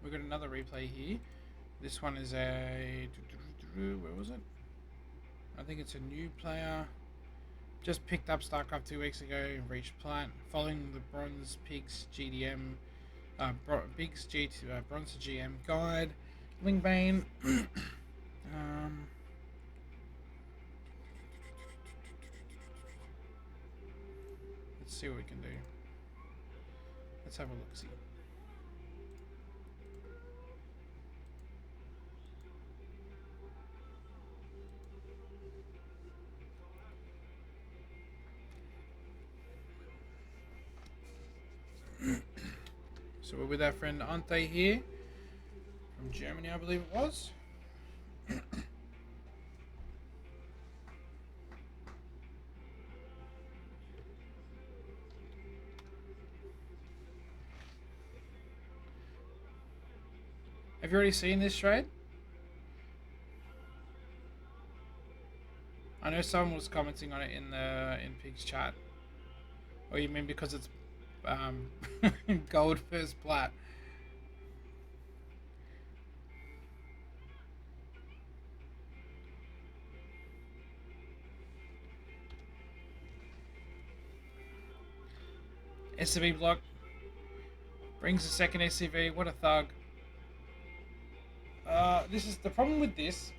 we've got another replay here. This one is a... Where was it? I think it's a new player. Just picked up StarCraft 2 weeks ago and reached Plat. Following the Bronze Pigs GDM... Bronze to GM guide. Lingbane. Let's see what we can do. Let's have a look-see. So we're with our friend Ente here, from Germany, I believe it was. Have you already seen this trade? I know someone was commenting on it in Pig's chat. Or you mean because it's gold first Plat? SCV block brings a second SCV. What a thug! This is the problem with this.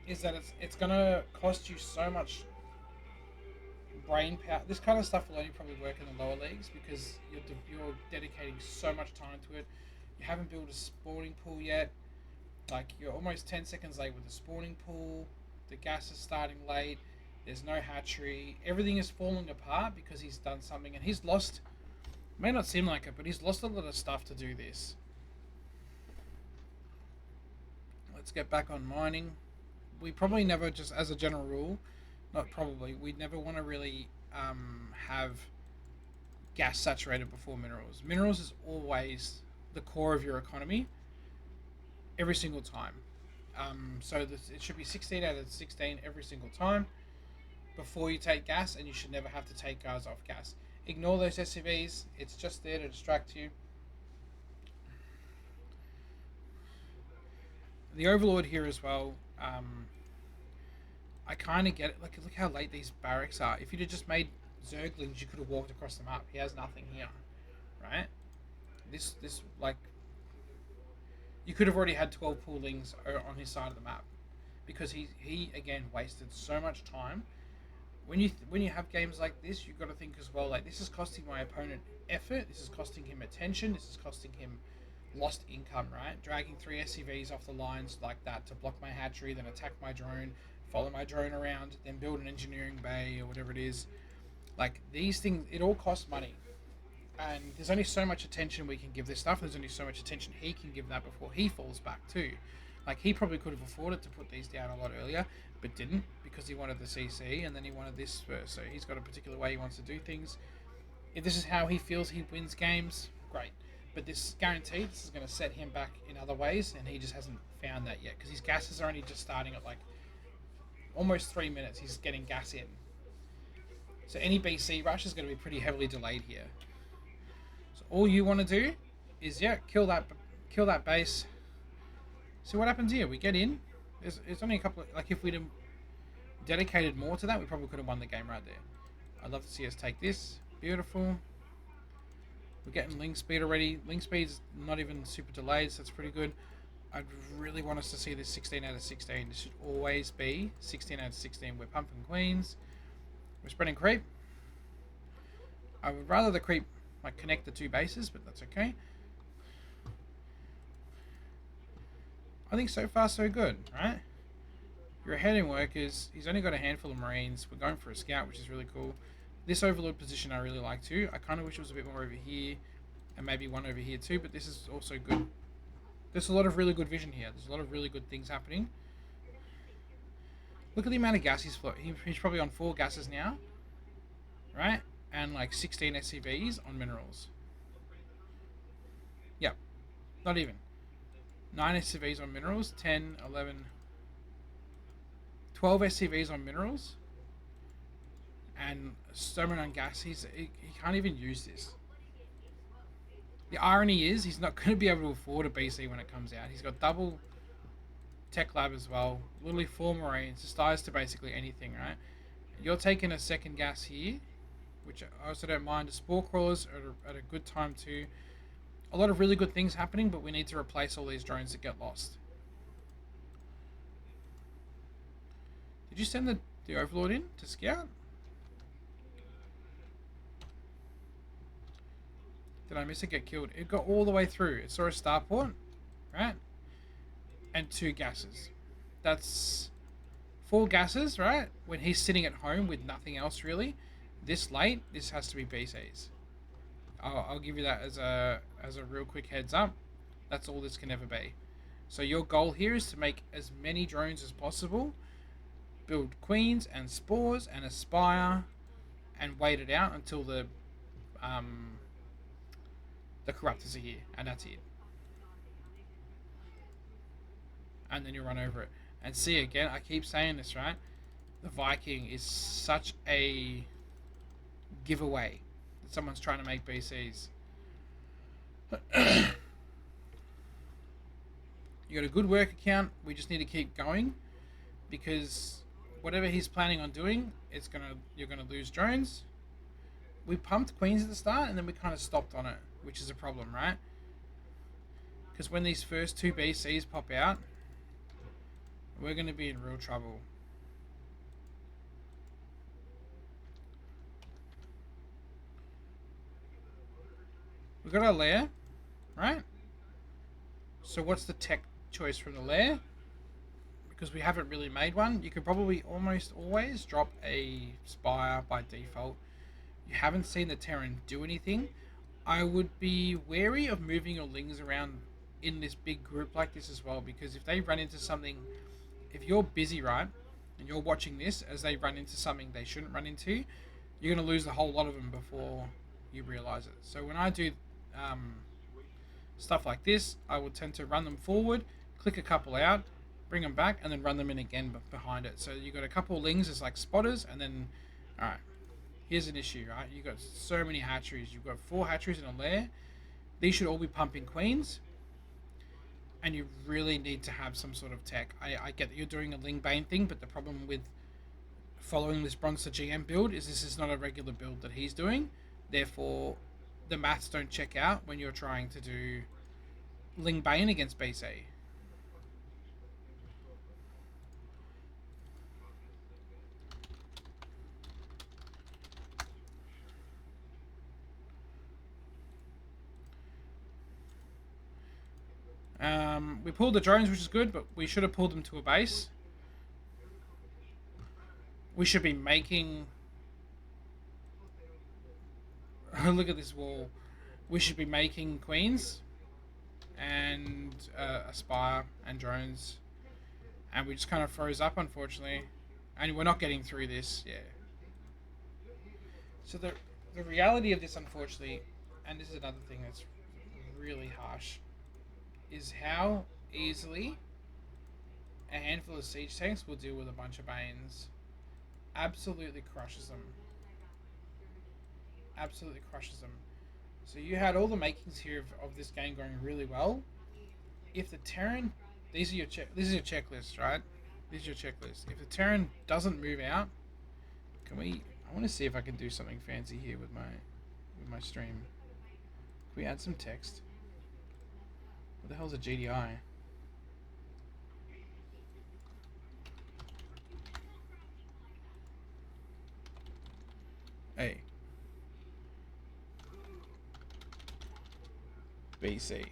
Is that it's gonna cost you so much brain power. This kind of stuff will only probably work in the lower leagues because you're dedicating so much time to it. You haven't built a spawning pool yet. Like, you're almost 10 seconds late with the spawning pool. The gas is starting late. There's no hatchery. Everything is falling apart because he's done something, and he's lost. May not seem like it, but he's lost a lot of stuff to do this. Let's get back on mining. We probably never, just as a general rule, not probably, we'd never want to really have gas saturated before minerals. Minerals is always the core of your economy every single time. So it should be 16 out of 16 every single time before you take gas, and you should never have to take guys off gas. Ignore those SCVs. It's just there to distract you. The Overlord here as well. I kind of get it. Like, look how late these barracks are. If you'd have just made Zerglings, you could have walked across the map. He has nothing here, right? This like, you could have already had 12 poolings on his side of the map, because he again wasted so much time. When you have games like this, you've got to think as well, like, this is costing my opponent effort. This is costing him attention. This is costing him lost income, right? Dragging 3 SCVs off the lines like that to block my hatchery, then attack my drone, follow my drone around, then build an engineering bay or whatever it is. Like, these things, it all costs money. And there's only so much attention we can give this stuff. There's only so much attention he can give that before he falls back too. Like, he probably could have afforded to put these down a lot earlier, but didn't, because he wanted the CC, and then he wanted this first. So he's got a particular way he wants to do things. If this is how he feels he wins games, great. But this, guaranteed, this is going to set him back in other ways, and he just hasn't found that yet, because his gases are only just starting at like almost 3 minutes. He's getting gas in. So any BC rush is going to be pretty heavily delayed here. So all you want to do is, yeah, kill that base. See what happens here. We get in. There's only a couple of, like, if we'd have dedicated more to that, we probably could have won the game right there. I'd love to see us take this. Beautiful. We're getting link speed already. Link speed's not even super delayed, so that's pretty good. I'd really want us to see this 16 out of 16. This should always be 16 out of 16. We're pumping queens. We're spreading creep. I would rather the creep like connect the 2 bases, but that's okay. I think so far so good, right? Your heading workers, he's only got a handful of Marines. We're going for a scout, which is really cool. This Overlord position I really like too. I kind of wish it was a bit more over here, and maybe one over here too, but this is also good. There's a lot of really good vision here. There's a lot of really good things happening. Look at the amount of gas he's floating. He's probably on 4 gases now, right? And like 16 SCVs on minerals. Yep, not even. 9 SCVs on minerals, 10, 11, 12 SCVs on minerals, and so many on gas. He can't even use this. The irony is he's not going to be able to afford a BC when it comes out. He's got double tech lab as well, literally 4 marines, just dies to basically anything, right? You're taking a second gas here, which I also don't mind. The spore crawlers are at a good time too. A lot of really good things happening, but we need to replace all these drones that get lost. Did you send the Overlord in to scout? Did I miss it get killed? It got all the way through. It saw a starport, right? And 2 gases. That's 4 gases, right? When he's sitting at home with nothing else really. This late, this has to be BCs. I'll give you that as a real quick heads up. That's all this can ever be. So your goal here is to make as many drones as possible, build queens and spores and aspire, and wait it out until the corruptors are here, and that's it. And then you run over it. And see, again, I keep saying this, right? The Viking is such a giveaway that someone's trying to make BCs. You got a good work account. We just need to keep going, because whatever he's planning on doing, you're gonna lose drones. We pumped queens at the start, and then we kind of stopped on it, which is a problem, right? Because when these first 2 BCs pop out, we're going to be in real trouble. We've got our lair, right? So what's the tech choice from the lair? Because we haven't really made one. You could probably almost always drop a spire by default. You haven't seen the Terran do anything. I would be wary of moving your lings around in this big group like this as well, because if they run into something, if you're busy, right, and you're watching this as they run into something they shouldn't run into, you're going to lose a whole lot of them before you realize it. So when I do stuff like this, I will tend to run them forward, click a couple out, bring them back, and then run them in again behind it. So you've got a couple of lings as like spotters, and then, alright, here's an issue, right? You've got so many hatcheries. You've got 4 hatcheries in a lair. These should all be pumping queens, and you really need to have some sort of tech. I get that you're doing a Ling Bane thing, but the problem with following this Bronzer GM build is this is not a regular build that he's doing. Therefore, the maths don't check out when you're trying to do Ling Bane against BC. We pulled the drones, which is good, but we should have pulled them to a base. We should be making... Look at this wall. We should be making queens and aspire and drones. And we just kind of froze up, unfortunately. And we're not getting through this, yeah. So the reality of this, unfortunately, and this is another thing that's really harsh, is how easily a handful of siege tanks will deal with a bunch of Banes. Absolutely crushes them. Absolutely crushes them. So you had all the makings here of this game going really well. If the Terran, this is your checklist, right? This is your checklist. If the Terran doesn't move out, can we? I want to see if I can do something fancy here with my stream. Can we add some text? What the hell's a GDI? Hey. BC.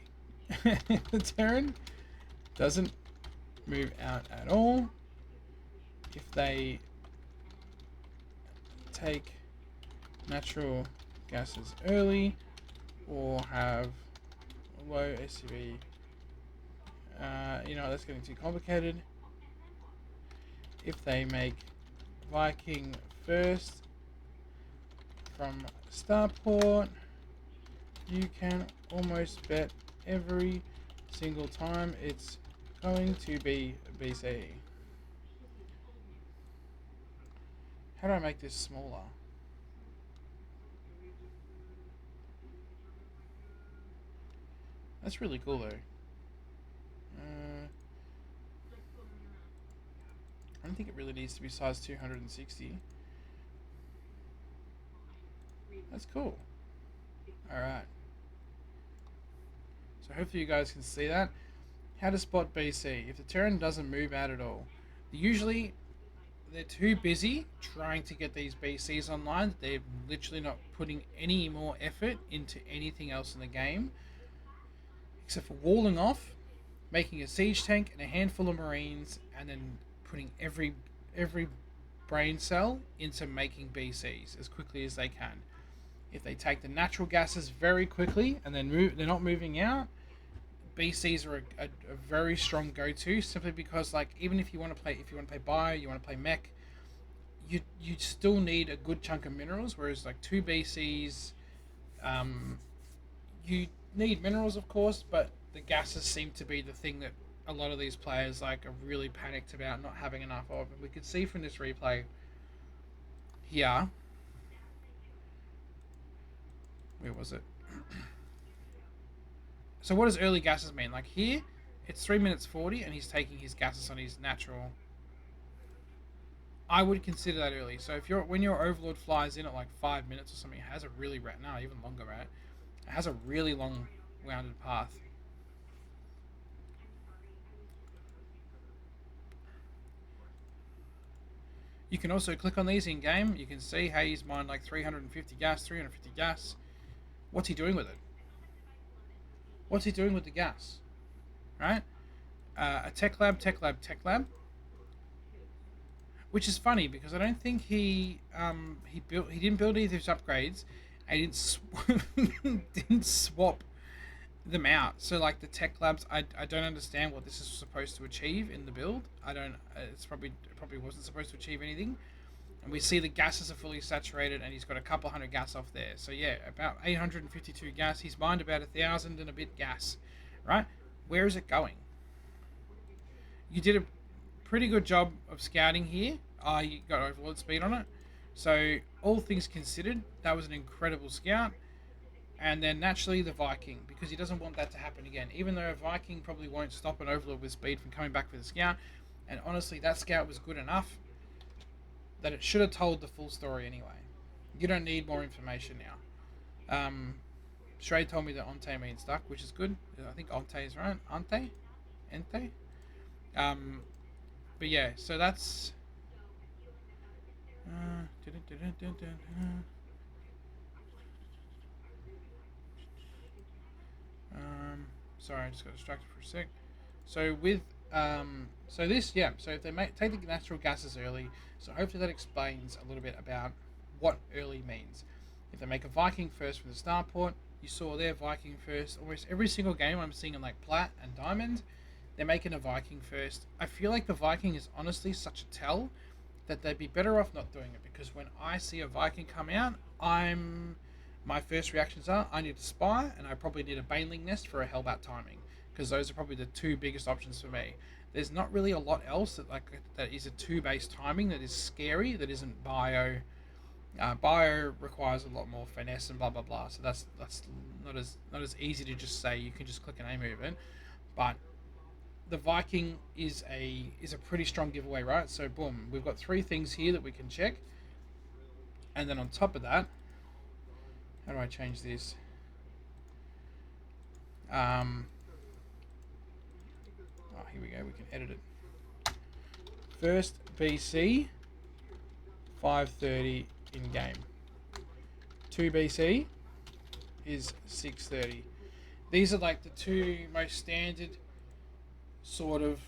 The Terran doesn't move out at all if they take natural gases early or have low SCV. That's getting too complicated. If they make Viking first from starport, you can almost bet every single time it's going to be BC. How do I make this smaller? That's really cool though. I don't think it really needs to be size 260. That's cool. Alright. So hopefully you guys can see that. How to spot BC. If the Terran doesn't move out at all, usually they're too busy trying to get these BCs online. They're literally not putting any more effort into anything else in the game, except for walling off, making a siege tank and a handful of marines, and then putting every brain cell into making BCs as quickly as they can. If they take the natural gases very quickly and then they're not moving out, BCs are a very strong go-to, simply because, like, even if you want to play bio, you want to play mech, you still need a good chunk of minerals. Whereas like 2 BCs, you need minerals of course, but the gases seem to be the thing that a lot of these players like are really panicked about not having enough of. And we could see from this replay here. Where was it? So what does early gases mean? Like here, it's 3 minutes 40, and he's taking his gases on his natural. I would consider that early. So if when your overlord flies in at like 5 minutes or something, it has a really even longer, right? It has a really long rounded path. You can also click on these in game. You can see, hey, he's mined like 350 gas, 350 gas. What's he doing with it? What's he doing with the gas? Right? A tech lab. Which is funny because I don't think he didn't build any of his upgrades, and didn't swap them out. So like the tech labs, I don't understand what this is supposed to achieve in the build. I don't. It probably wasn't supposed to achieve anything. And we see the gases are fully saturated, and he's got a couple hundred gas off there. So yeah, about 852 gas. He's mined about 1,000 and a bit gas, right? Where is it going? You did a pretty good job of scouting here. You got overlord speed on it. So all things considered, that was an incredible scout. And then naturally the Viking, because he doesn't want that to happen again. Even though a Viking probably won't stop an overlord with speed from coming back with a scout. And honestly, that scout was good enough that it should have told the full story anyway. You don't need more information now. Shrey told me that ente means stuck, which is good. I think ente is right. Ente? But yeah, so that's... sorry, I just got distracted for a sec. So with... so this, yeah, so if they take the natural gases early, so hopefully that explains a little bit about what early means. If they make a Viking first from the starport, you saw their Viking first. Almost every single game I'm seeing in like Plat and Diamond, they're making a Viking first. I feel like the Viking is honestly such a tell that they'd be better off not doing it, because when I see a Viking come out, my first reactions are I need a spire, and I probably need a baneling nest for a hellbat timing, because those are probably the 2 biggest options for me. There's not really a lot else that is a 2-base timing that is scary, that isn't bio. Bio requires a lot more finesse and blah blah blah. So that's not as easy to just say you can just click an A movement. But the Viking is a pretty strong giveaway, right? So boom, we've got 3 things here that we can check, and then on top of that, how do I change this? Here we go, we can edit it. First BC, 5:30 in game. 2 BC is 6:30. These are like the 2 most standard sort of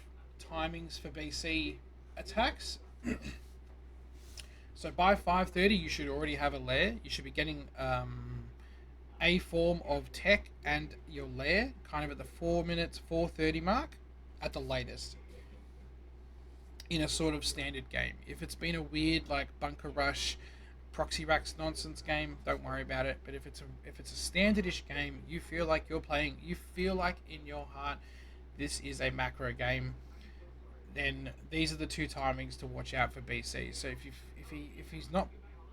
timings for BC attacks. So by 5:30 you should already have a lair. You should be getting a form of tech and your lair kind of at the 4 minutes 4:30 mark at the latest in a sort of standard game. If it's been a weird like bunker rush, proxy racks nonsense game, don't worry about it. But if it's a standardish game, you feel like you're playing, you feel like in your heart this is a macro game, then these are the 2 timings to watch out for BC. So if he's not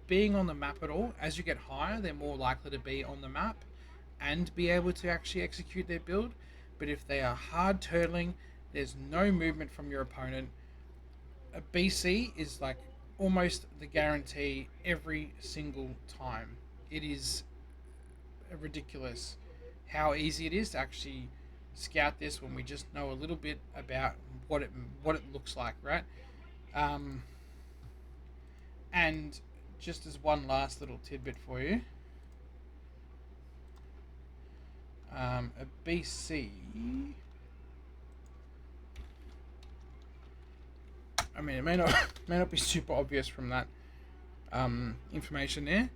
being on the map at all, as you get higher, they're more likely to be on the map, and be able to actually execute their build. But if they are hard turtling, there's no movement from your opponent. A BC is like almost the guarantee every single time. It is ridiculous how easy it is to actually scout this when we just know a little bit about what it looks like, right? Um, and just as one last little tidbit for you, a BC. I mean, it may not may not be super obvious from that information there,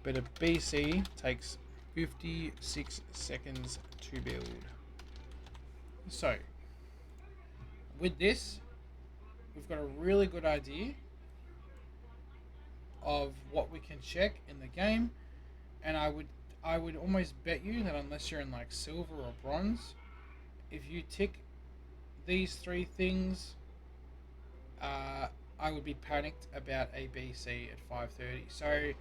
but a BC takes 56 seconds to build. So, with this, we've got a really good idea of what we can check in the game, and I would almost bet you that unless you're in like silver or bronze, if you tick these three things, I would be panicked about a BC at 5:30. So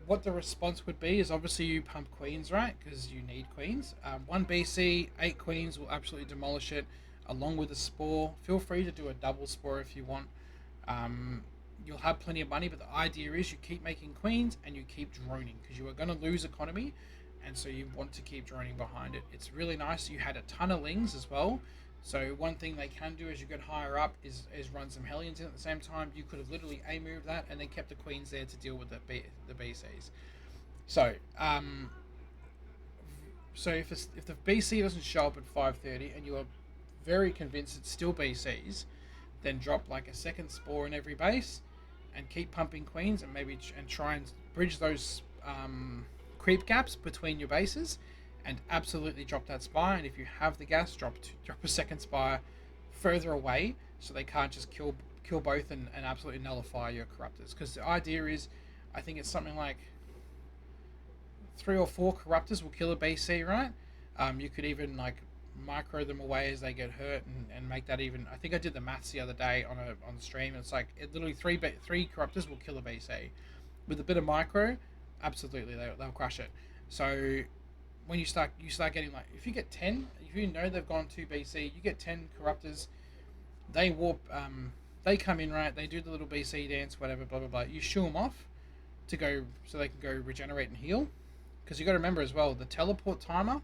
what the response would be is obviously you pump queens, right? Because you need queens. One BC, 8 queens will absolutely demolish it, along with a spore. Feel free to do a double spore if you want. You'll have plenty of money, but the idea is you keep making queens and you keep droning because you are going to lose economy, and so you want to keep droning behind it. It's really nice. You had a ton of lings as well. So one thing they can do as you get higher up is run some Hellions in at the same time. You could have literally A-moved that and then kept the queens there to deal with the BCs. So if the BC doesn't show up at 5:30 and you are very convinced it's still BCs, then drop like a second spore in every base and keep pumping queens and maybe try and bridge those creep gaps between your bases, and absolutely drop that spire. And if you have the gas, drop a second spire further away so they can't just kill both and absolutely nullify your corruptors. Because the idea is, I think it's something like 3 or 4 corruptors will kill a BC, right? You could even like micro them away as they get hurt and make that even. I think I did the maths the other day on stream. It's like literally three corruptors will kill a BC with a bit of micro. Absolutely, they'll crush it. So when you start getting like, if you get 10, if you know they've gone 2 BC, you get 10 corruptors. They warp. They come in, right? They do the little BC dance, whatever, blah blah blah. You shoo them off to go so they can go regenerate and heal. Because you got to remember as well, the teleport timer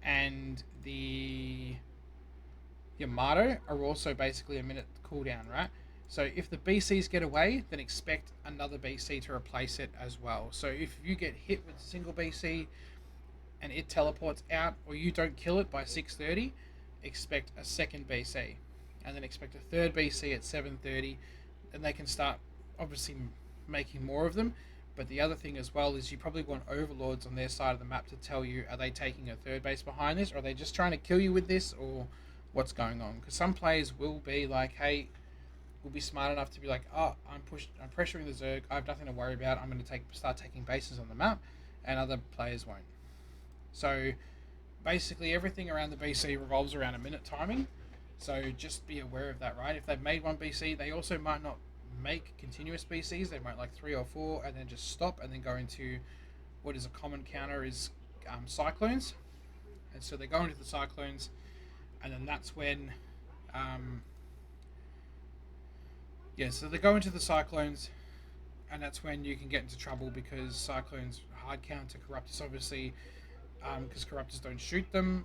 and the Yamato are also basically a minute cooldown, right? So if the BCs get away, then expect another BC to replace it as well. So if you get hit with a single BC and it teleports out, or you don't kill it by 6:30, expect a second BC, and then expect a third BC at 7:30, and they can start obviously making more of them. But the other thing as well is you probably want overlords on their side of the map to tell you, are they taking a third base behind this, or are they just trying to kill you with this, or what's going on? Because some players will be like, hey, will be smart enough to be like, oh, I'm pressuring the Zerg, I have nothing to worry about, I'm going to start taking bases on the map, and other players won't. So basically everything around the BC revolves around a minute timing, so just be aware of that, right? If they've made one BC, they also might not make continuous BCs. They might like 3 or 4 and then just stop and then go into what is a common counter is cyclones. And so they go into the cyclones, and then that's when so they go into the cyclones, and that's when you can get into trouble, because cyclones hard counter corruptors obviously, because corruptors don't shoot them,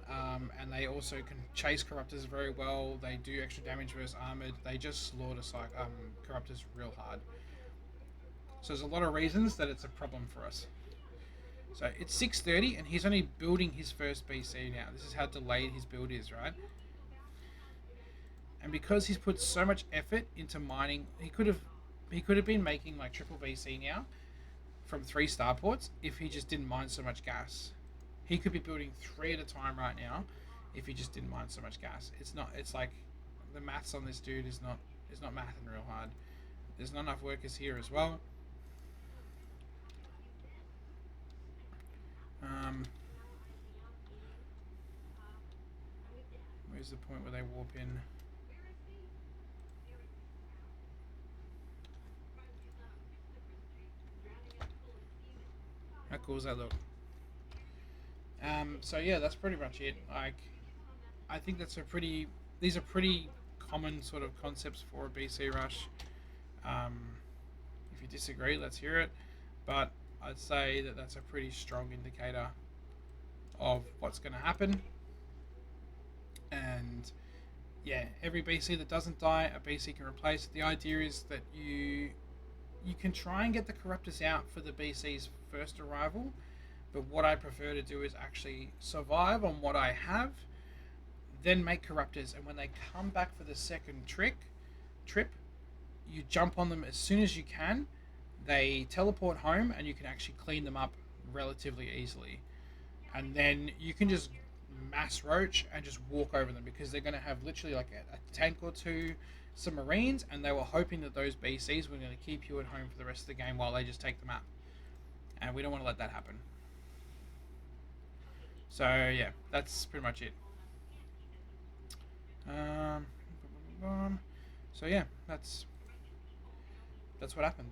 and they also can chase corruptors very well. They do extra damage versus armored. They just slaughter corruptors real hard. So there's a lot of reasons that it's a problem for us. So it's 6:30 and he's only building his first BC now. This is how delayed his build is, right? And because he's put so much effort into mining, he could have been making like triple BC now from 3 starports if he just didn't mine so much gas. He could be building 3 at a time right now if he just didn't mine so much gas. It's like the maths on this dude is not mathing real hard. There's not enough workers here as well. Where's the point where they warp in? How cool does that look? So yeah, that's pretty much it. Like, I think that's a pretty. These are pretty common sort of concepts for a BC rush. Um, if you disagree, let's hear it. But I'd say that that's a pretty strong indicator of what's going to happen. And yeah, every BC that doesn't die, a BC can replace it. The idea is that you can try and get the corruptors out for the BC's first arrival, but what I prefer to do is actually survive on what I have, then make corruptors, and when they come back for the second trip, you jump on them as soon as you can. They teleport home, and you can actually clean them up relatively easily. And then you can just mass roach and just walk over them because they're going to have literally like a tank or two, some marines, and they were hoping that those BCs were going to keep you at home for the rest of the game while they just take the map. And we don't want to let that happen. So yeah, that's pretty much it. Um, so yeah, that's what happened.